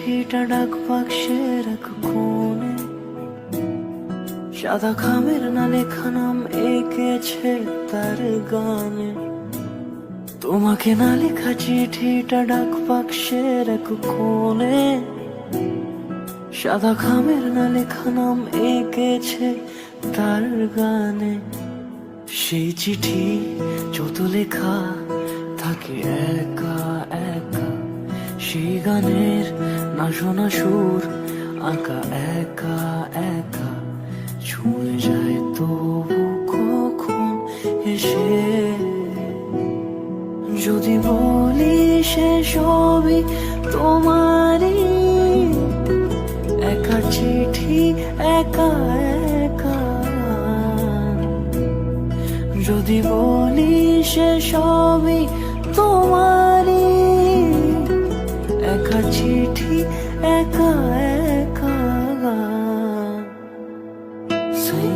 চিঠিটা ডাক বাক্সের এক কোণে, সাদা খামের না লেখা নাম এঁকেছে তার গানে। তোমাকে না লেখা চিঠিটা ডাক বাক্সের এক কোণে, সাদা খামের না লেখা নাম এঁকেছে তার গানে। সেই চিঠি যত লেখা থাকে একা একা, সেই গানের না শোনা সুর আঁকা একা একা, ছুঁয়ে যায় তবু কখন এসে। যদি বলি সে সবই তোমারই, একা চিঠি একা একা। যদি বলি সে সবই তোমারই, একা চিঠি একা একা। Say